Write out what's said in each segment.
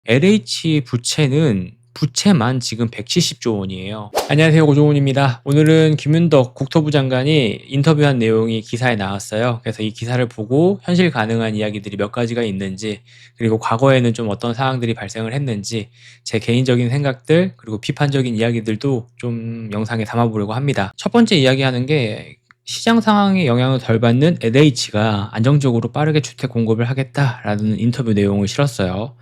LH 부채는 부채만 지금 170조 원이에요. 안녕하세요, 고종훈입니다. 오늘은 김윤덕 국토부 장관이 인터뷰한 내용이 기사에 나왔어요. 그래서 이 기사를 보고 현실 가능한 이야기들이 몇 가지가 있는지, 그리고 과거에는 좀 어떤 사항들이 발생을 했는지, 제 개인적인 생각들 그리고 비판적인 이야기들도 좀 영상에 담아보려고 합니다. 첫 번째 이야기하는 게, 시장 상황에 영향을 덜 받는 LH가 안정적으로 빠르게 주택 공급을 하겠다라는 인터뷰 내용을 실었어요.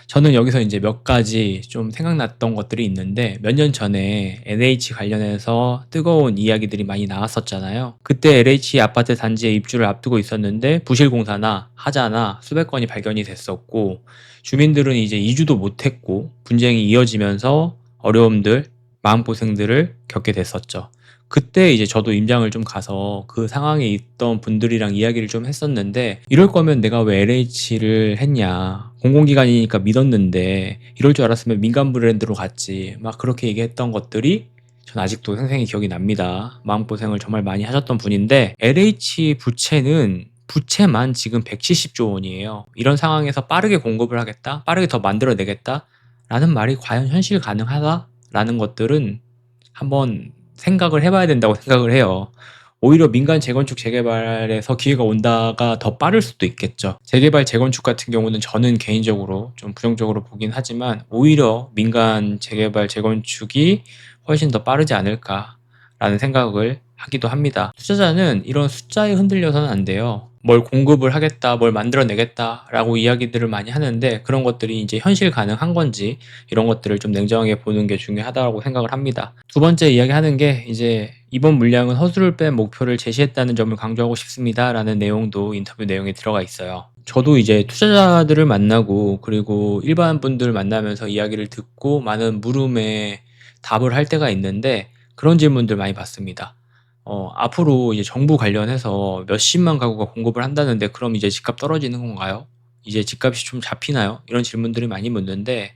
저는 여기서 이제 몇 가지 좀 생각났던 것들이 있는데, 몇 년 전에 LH 관련해서 뜨거운 이야기들이 많이 나왔었잖아요. 그때 LH 아파트 단지에 입주를 앞두고 있었는데 부실공사나 하자나 수백 건이 발견이 됐었고, 주민들은 이제 이주도 못했고 분쟁이 이어지면서 어려움들, 마음고생들을 겪게 됐었죠. 그때 이제 저도 임장을 좀 가서 그 상황에 있던 분들이랑 이야기를 좀 했었는데, 이럴 거면 내가 왜 LH를 했냐, 공공기관이니까 믿었는데 이럴 줄 알았으면 민간 브랜드로 갔지, 막 그렇게 얘기했던 것들이 전 아직도 생생히 기억이 납니다. 마음고생을 정말 많이 하셨던 분인데, LH 부채는 부채만 지금 170조 원이에요. 이런 상황에서 빠르게 공급을 하겠다, 빠르게 더 만들어내겠다 라는 말이 과연 현실 가능하다라는 것들은 한번 생각을 해봐야 된다고 생각을 해요. 오히려 민간 재건축 재개발에서 기회가 온다가 더 빠를 수도 있겠죠. 재개발 재건축 같은 경우는 저는 개인적으로 좀 부정적으로 보긴 하지만, 오히려 민간 재개발 재건축이 훨씬 더 빠르지 않을까라는 생각을 하기도 합니다. 투자자는 이런 숫자에 흔들려서는 안 돼요. 뭘 공급을 하겠다, 뭘 만들어내겠다라고 이야기들을 많이 하는데, 그런 것들이 이제 현실 가능한 건지, 이런 것들을 좀 냉정하게 보는 게 중요하다고 생각을 합니다. 두 번째 이야기하는 게, 이제 이번 물량은 허수를 뺀 목표를 제시했다는 점을 강조하고 싶습니다라는 내용도 인터뷰 내용에 들어가 있어요. 저도 이제 투자자들을 만나고 그리고 일반 분들 만나면서 이야기를 듣고 많은 물음에 답을 할 때가 있는데, 그런 질문들 많이 받습니다. 앞으로 이제 정부 관련해서 몇십만 가구가 공급을 한다는데, 그럼 이제 집값 떨어지는 건가요? 이제 집값이 좀 잡히나요? 이런 질문들을 많이 묻는데,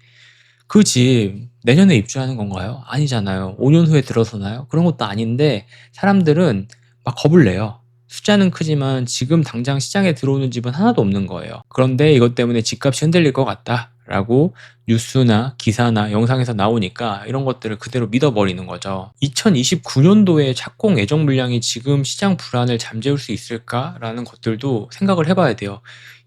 그 집 내년에 입주하는 건가요? 아니잖아요. 5년 후에 들어서나요? 그런 것도 아닌데, 사람들은 막 겁을 내요. 숫자는 크지만 지금 당장 시장에 들어오는 집은 하나도 없는 거예요. 그런데 이것 때문에 집값이 흔들릴 것 같다라고 뉴스나 기사나 영상에서 나오니까 이런 것들을 그대로 믿어버리는 거죠. 2029년도에 착공 예정 물량이 지금 시장 불안을 잠재울 수 있을까라는 것들도 생각을 해봐야 돼요.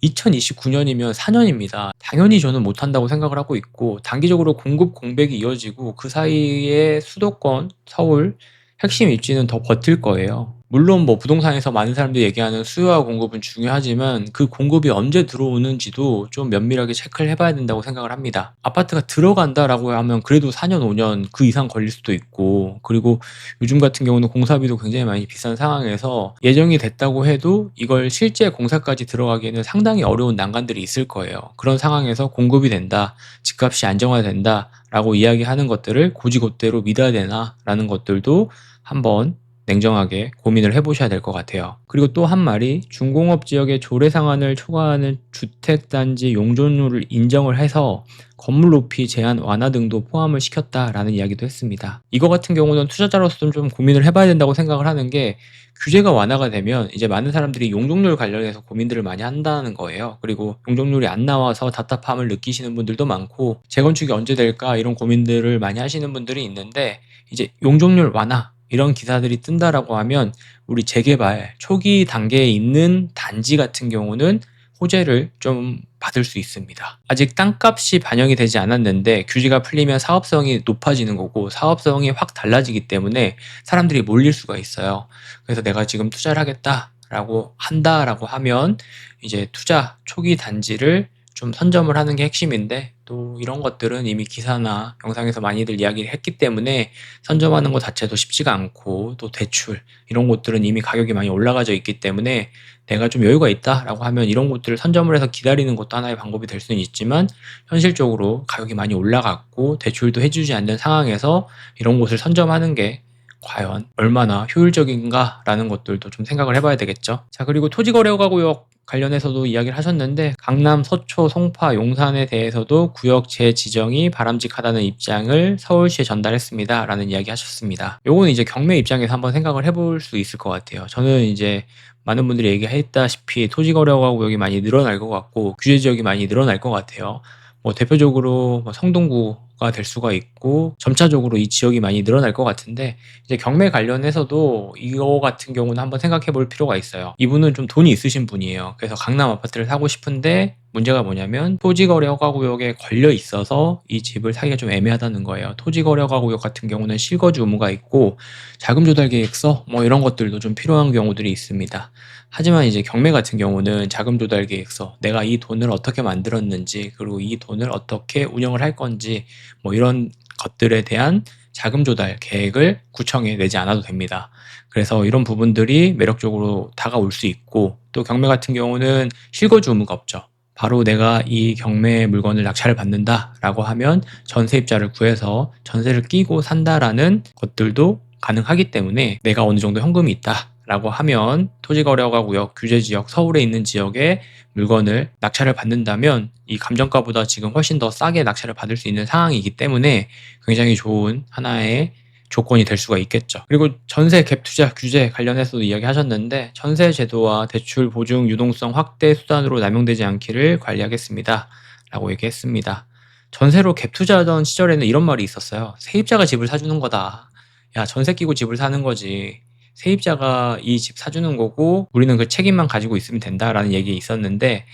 2029년이면 4년입니다. 당연히 저는 못한다고 생각을 하고 있고, 단기적으로 공급 공백이 이어지고 그 사이에 수도권, 서울 핵심 입지는 더 버틸 거예요. 물론 뭐 부동산에서 많은 사람들이 얘기하는 수요와 공급은 중요하지만, 그 공급이 언제 들어오는지도 좀 면밀하게 체크를 해봐야 된다고 생각을 합니다. 아파트가 들어간다라고 하면 그래도 4년, 5년 그 이상 걸릴 수도 있고, 그리고 요즘 같은 경우는 공사비도 굉장히 많이 비싼 상황에서 예정이 됐다고 해도 이걸 실제 공사까지 들어가기에는 상당히 어려운 난관들이 있을 거예요. 그런 상황에서 공급이 된다, 집값이 안정화된다 라고 이야기하는 것들을 곧이곧대로 믿어야 되나 라는 것들도 한번 냉정하게 고민을 해보셔야 될 것 같아요. 그리고 또 한 말이, 중공업 지역의 조례 상한을 초과하는 주택단지 용적률을 인정을 해서 건물 높이 제한 완화 등도 포함을 시켰다라는 이야기도 했습니다. 이거 같은 경우는 투자자로서 좀 고민을 해봐야 된다고 생각을 하는 게, 규제가 완화가 되면 이제 많은 사람들이 용적률 관련해서 고민들을 많이 한다는 거예요. 그리고 용적률이 안 나와서 답답함을 느끼시는 분들도 많고, 재건축이 언제 될까 이런 고민들을 많이 하시는 분들이 있는데, 이제 용적률 완화 이런 기사들이 뜬다라고 하면 우리 재개발 초기 단계에 있는 단지 같은 경우는 호재를 좀 받을 수 있습니다. 아직 땅값이 반영이 되지 않았는데 규제가 풀리면 사업성이 높아지는 거고, 사업성이 확 달라지기 때문에 사람들이 몰릴 수가 있어요. 그래서 내가 지금 투자를 하겠다라고 한다라고 하면 이제 투자 초기 단지를 좀 선점을 하는 게 핵심인데, 또 이런 것들은 이미 기사나 영상에서 많이들 이야기를 했기 때문에 선점하는 것 자체도 쉽지가 않고, 또 대출 이런 곳들은 이미 가격이 많이 올라가져 있기 때문에 내가 좀 여유가 있다라고 하면 이런 곳들을 선점을 해서 기다리는 것도 하나의 방법이 될 수는 있지만, 현실적으로 가격이 많이 올라갔고 대출도 해주지 않는 상황에서 이런 곳을 선점하는 게 과연 얼마나 효율적인가라는 것들도 좀 생각을 해봐야 되겠죠. 자, 그리고 토지거래구역 관련해서도 이야기를 하셨는데, 강남, 서초, 송파, 용산에 대해서도 구역 재지정이 바람직하다는 입장을 서울시에 전달했습니다 라는 이야기 하셨습니다. 요거는 이제 경매 입장에서 한번 생각을 해볼 수 있을 것 같아요. 저는 이제 많은 분들이 얘기했다시피 토지거래구역이 많이 늘어날 것 같고 규제 지역이 많이 늘어날 것 같아요. 뭐 대표적으로 뭐 성동구가 될 수가 있고 점차적으로 이 지역이 많이 늘어날 것 같은데 이제 경매 관련해서도 이거 같은 경우는 한번 생각해 볼 필요가 있어요. 이분은 좀 돈이 있으신 분이에요. 그래서 강남 아파트를 사고 싶은데 문제가 뭐냐면 토지거래허가구역에 걸려 있어서 이 집을 사기가 좀 애매하다는 거예요. 토지거래허가구역 같은 경우는 실거주 의무가 있고 자금조달계획서 뭐 이런 것들도 좀 필요한 경우들이 있습니다. 하지만 이제 경매 같은 경우는 자금조달계획서, 내가 이 돈을 어떻게 만들었는지, 그리고 이 돈을 어떻게 운영을 할 건지, 뭐 이런 것들에 대한 자금조달 계획을 구청에 내지 않아도 됩니다. 그래서 이런 부분들이 매력적으로 다가올 수 있고, 또 경매 같은 경우는 실거주 의무가 없죠. 바로 내가 이 경매 물건을 낙찰을 받는다라고 하면 전세입자를 구해서 전세를 끼고 산다라는 것들도 가능하기 때문에 내가 어느 정도 현금이 있다라고 하면 토지거래허가구역 규제지역 서울에 있는 지역에 물건을 낙찰을 받는다면 이 감정가보다 지금 훨씬 더 싸게 낙찰을 받을 수 있는 상황이기 때문에 굉장히 좋은 하나의 조건이 될 수가 있겠죠. 그리고 전세 갭 투자 규제 관련해서도 이야기하셨는데 전세 제도와 대출 보증 유동성 확대 수단으로 남용되지 않기를 관리하겠습니다. 라고 얘기했습니다. 전세로 갭 투자하던 시절에는 이런 말이 있었어요. 세입자가 집을 사주는 거다. 야, 전세 끼고 집을 사는 거지. 세입자가 이 집 사주는 거고 우리는 그 책임만 가지고 있으면 된다라는 얘기 있었는데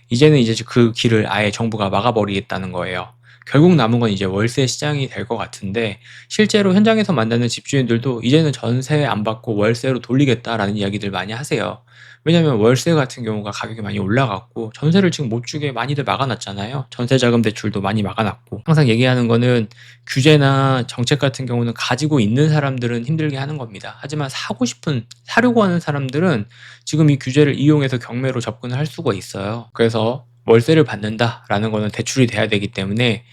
이제는 이제 그 길을 아예 정부가 막아버리겠다는 거예요. 결국 남은 건 이제 월세 시장이 될 것 같은데 실제로 현장에서 만나는 집주인들도 이제는 전세 안 받고 월세로 돌리겠다라는 이야기들 많이 하세요. 왜냐면 월세 같은 경우가 가격이 많이 올라갔고 전세를 지금 못 주게 많이들 막아놨잖아요. 전세자금 대출도 많이 막아놨고 항상 얘기하는 거는 규제나 정책 같은 경우는 가지고 있는 사람들은 힘들게 하는 겁니다. 하지만 사려고 하는 사람들은 지금 이 규제를 이용해서 경매로 접근을 할 수가 있어요. 그래서 월세를 받는다라는 거는 대출이 돼야 되기 때문에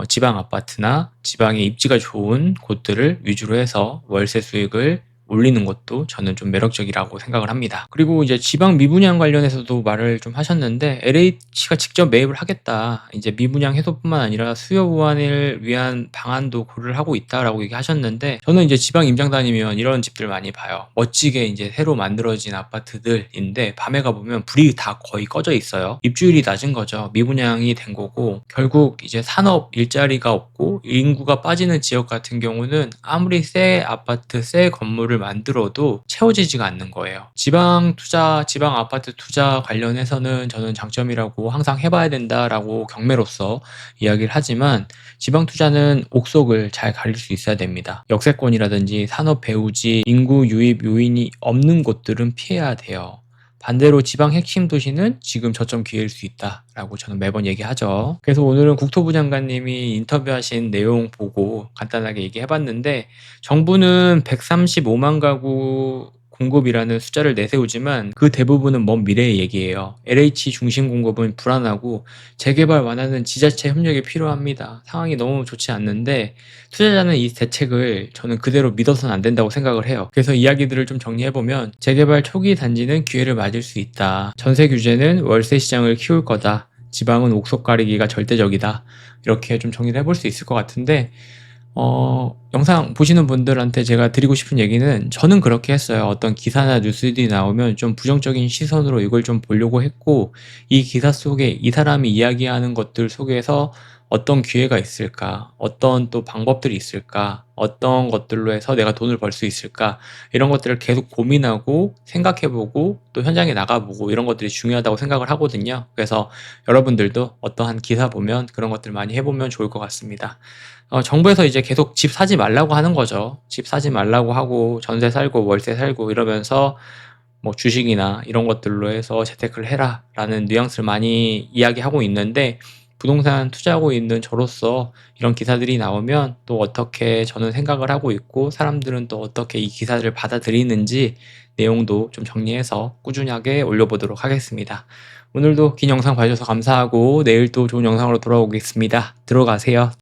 지방 아파트나 지방에 입지가 좋은 곳들을 위주로 해서 월세 수익을 올리는 것도 저는 좀 매력적이라고 생각을 합니다. 그리고 이제 지방 미분양 관련해서도 말을 좀 하셨는데 LH가 직접 매입을 하겠다. 이제 미분양 해소뿐만 아니라 수요 보완을 위한 방안도 고려를 하고 있다라고 얘기하셨는데 저는 이제 지방 임장 다니면 이런 집들 많이 봐요. 멋지게 이제 새로 만들어진 아파트들인데 밤에 가보면 불이 다 거의 꺼져 있어요. 입주율이 낮은 거죠. 미분양이 된 거고 결국 이제 산업 일자리가 없고 인구가 빠지는 지역 같은 경우는 아무리 새 아파트, 새 건물을 만들어도 채워지지가 않는 거예요. 지방 아파트 투자 관련해서는 저는 장점이라고 항상 해봐야 된다라고 경매로서 이야기를 하지만 지방 투자는 옥석을 잘 가릴 수 있어야 됩니다. 역세권이라든지 산업 배후지, 인구 유입 요인이 없는 곳들은 피해야 돼요. 반대로 지방 핵심 도시는 지금 저점 기회일 수 있다라고 저는 매번 얘기하죠. 그래서 오늘은 국토부 장관님이 인터뷰하신 내용 보고 간단하게 얘기해봤는데 정부는 135만 가구 공급이라는 숫자를 내세우지만 그 대부분은 먼 미래의 얘기예요. LH 중심 공급은 불안하고 재개발 완화는 지자체 협력이 필요합니다. 상황이 너무 좋지 않는데 투자자는 이 대책을 저는 그대로 믿어서는 안 된다고 생각을 해요. 그래서 이야기들을 좀 정리해보면 재개발 초기 단지는 기회를 맞을 수 있다. 전세 규제는 월세 시장을 키울 거다. 지방은 옥석 가리기가 절대적이다. 이렇게 좀 정리를 해볼 수 있을 것 같은데 영상 보시는 분들한테 제가 드리고 싶은 얘기는 저는 그렇게 했어요. 어떤 기사나 뉴스들이 나오면 좀 부정적인 시선으로 이걸 좀 보려고 했고 이 기사 속에 이 사람이 이야기하는 것들 속에서 어떤 기회가 있을까? 어떤 또 방법들이 있을까? 어떤 것들로 해서 내가 돈을 벌 수 있을까? 이런 것들을 계속 고민하고 생각해보고 또 현장에 나가보고 이런 것들이 중요하다고 생각을 하거든요. 그래서 여러분들도 어떠한 기사 보면 그런 것들 많이 해보면 좋을 것 같습니다. 정부에서 이제 계속 집 사지 말라고 하는 거죠. 집 사지 말라고 하고 전세 살고 월세 살고 이러면서 뭐 주식이나 이런 것들로 해서 재테크를 해라 라는 뉘앙스를 많이 이야기하고 있는데 부동산 투자하고 있는 저로서 이런 기사들이 나오면 또 어떻게 저는 생각을 하고 있고 사람들은 또 어떻게 이 기사를 받아들이는지 내용도 좀 정리해서 꾸준하게 올려보도록 하겠습니다. 오늘도 긴 영상 봐주셔서 감사하고 내일 또 좋은 영상으로 돌아오겠습니다. 들어가세요.